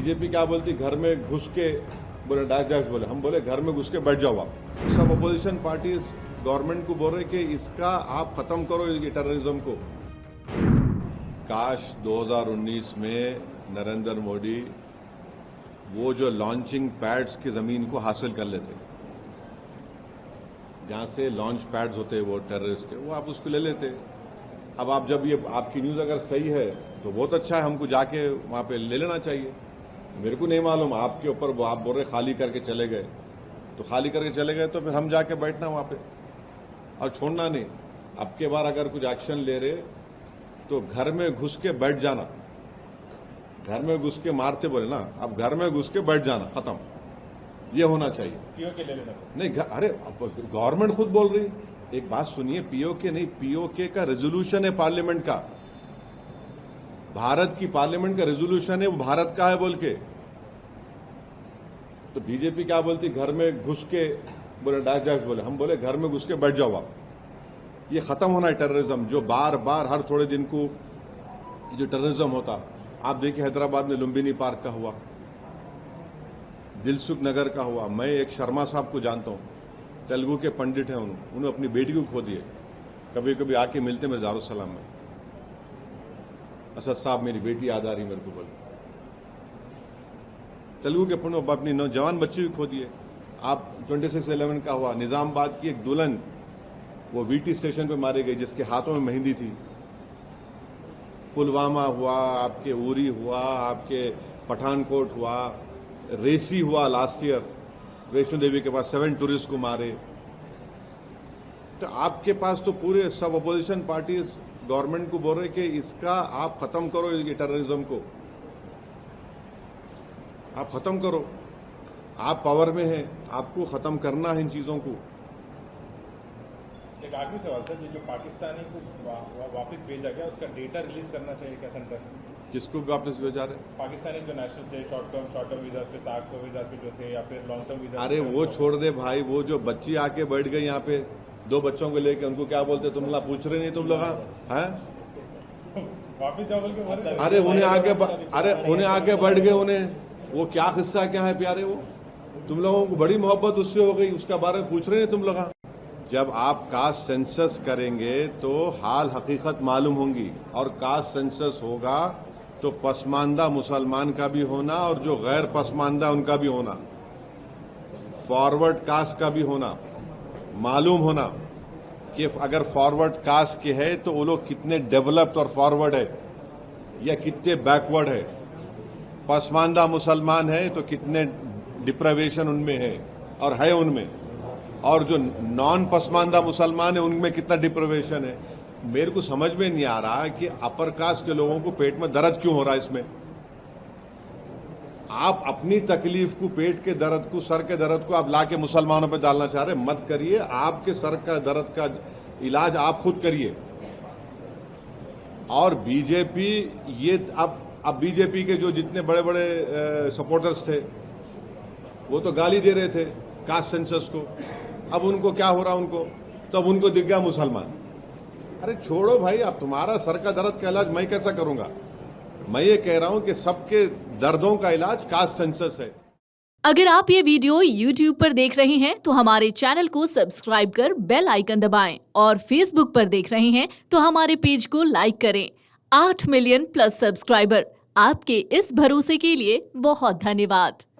BJP क्या बोलती, घर में घुस के बोले डैश डैश बोले, हम बोले घर में घुस के बैठ जाओ आप। सब अपोजिशन पार्टीज गवर्नमेंट को बोल रहे कि इसका आप खत्म करो ये टेररिज्म को। काश 2019 में नरेंद्र मोदी वो जो लॉन्चिंग पैड्स की जमीन को हासिल कर लेते, जहां से लॉन्च पैड्स होते वो टेररिस्ट के, वो आप उसको ले लेते। अब आप जब ये आपकी न्यूज़ अगर सही है तो बहुत अच्छा है, हमको जाके वहां पे ले लेना चाहिए। मेरे को नहीं मालूम आपके ऊपर आप बोल रहे खाली करके चले गए, तो खाली करके चले गए तो फिर हम जाके बैठना वहां पे और छोड़ना नहीं। अब के बार अगर कुछ एक्शन ले रहे तो घर में घुस के बैठ जाना, घर में घुस के मारते बोले ना, अब घर में घुस के बैठ जाना, खत्म, ये होना चाहिए। पीओके ले लेना नहीं, अरे गवर्नमेंट खुद बोल रही, एक बात सुनिए, पीओके नहीं, पीओके का रेजोल्यूशन है पार्लियामेंट का, भारत की पार्लियामेंट का रेजोल्यूशन है, वो भारत का है बोल के। तो बीजेपी क्या बोलती, घर में घुस के बोले डैश डैश बोले, हम बोले घर में घुस के बैठ जाओ आप। ये खत्म होना है टेररिज्म, जो बार बार हर थोड़े दिन को जो टेररिज्म होता। आप देखिए हैदराबाद में लुम्बिनी पार्क का हुआ, दिलसुख नगर का हुआ। मैं एक शर्मा साहब को जानता हूं, तेलुगु के पंडित हैं, उन्होंने अपनी बेटी को खो दिए। कभी कभी आके मिलते मेरे दारुसलाम में, असद साहब मेरी बेटी याद आ रही मेरे को, बोल तेलुगु के पंडित अपनी नौजवान बच्ची को खो दिए। आप 26/11 का हुआ, निजामाबाद की एक दुल्हन वो वीटी स्टेशन पे मारी गई जिसके हाथों में मेहंदी थी। पुलवामा हुआ, आपके उरी हुआ, आपके पठानकोट हुआ, रेसी हुआ लास्ट ईयर, वैष्णो देवी के पास 7 टूरिस्ट को मारे। तो आपके पास तो पूरे सब अपोजिशन पार्टीज गवर्नमेंट को बोल रहे कि इसका आप खत्म करो ये टेररिज्म को, आप खत्म करो, आप पावर में हैं, आपको खत्म करना है इन चीजों को। एक आखिरी सवाल सर, जो पाकिस्तानी को वापस भेजा गया उसका डेटा रिलीज करना चाहिए क्या सेंटर? किसको वापस भेजा रहे? पाकिस्तानी जो नेशनल थे, शॉर्ट टर्म वीजा पे, साग वीजा पे जो थे, या फिर लॉन्ग टर्म वीजा। अरे वो छोड़ दे भाई, वो जो बच्ची आके बैठ गई यहाँ पे 2 बच्चों को लेके, उनको क्या बोलते, तुम लोग पूछ रहे नहीं, तुम लोग हैं वापिस जाओ बोल के? अरे उन्हें आके बैठ गए, उन्हें वो क्या किस्सा क्या है प्यारे, वो तुम लोगों को बड़ी मोहब्बत उससे हो गई, उसका बारे में पूछ रहे हैं तुम लोग। जब आप कास्ट सेंसस करेंगे तो हाल हकीकत मालूम होंगी, और कास्ट सेंसस होगा तो पसमानदा मुसलमान का भी होना और जो गैर पसमानदा उनका भी होना, फॉरवर्ड कास्ट का भी होना, मालूम होना कि अगर फॉरवर्ड कास्ट के है तो वो लोग कितने डेवलप्ड और फॉरवर्ड है या कितने बैकवर्ड है, पसमानदा मुसलमान है तो कितने डिप्रावेशन उनमें है और है उनमें, और जो नॉन पसमानदा मुसलमान है उनमें कितना डिप्रावेशन है। मेरे को समझ में नहीं आ रहा है कि अपर कास्ट के लोगों को पेट में दर्द क्यों हो रहा है। इसमें आप अपनी तकलीफ को, पेट के दर्द को, सर के दर्द को आप लाके मुसलमानों पे डालना चाह रहे, मत करिए। आपके सर का दर्द का इलाज आप खुद करिए। और बीजेपी ये अब बीजेपी के जो जितने बड़े बड़े सपोर्टर्स थे वो तो गाली दे रहे थे कास्ट सेंसस को, अब उनको क्या हो रहा, उनको तब उनको दिख गया मुसलमान। अरे छोड़ो भाई, अब तुम्हारा सर का दर्द का इलाज मैं कैसा करूंगा? मैं ये कह रहा हूं कि सबके दर्दों का इलाज कास्ट सेंसस है। अगर आप ये वीडियो YouTube पर देख रहे हैं तो हमारे चैनल को सब्सक्राइब कर बेल आइकन दबाएं, और Facebook पर देख रहे हैं तो हमारे पेज को लाइक करें। 8 मिलियन प्लस सब्सक्राइबर, आपके इस भरोसे के लिए बहुत धन्यवाद।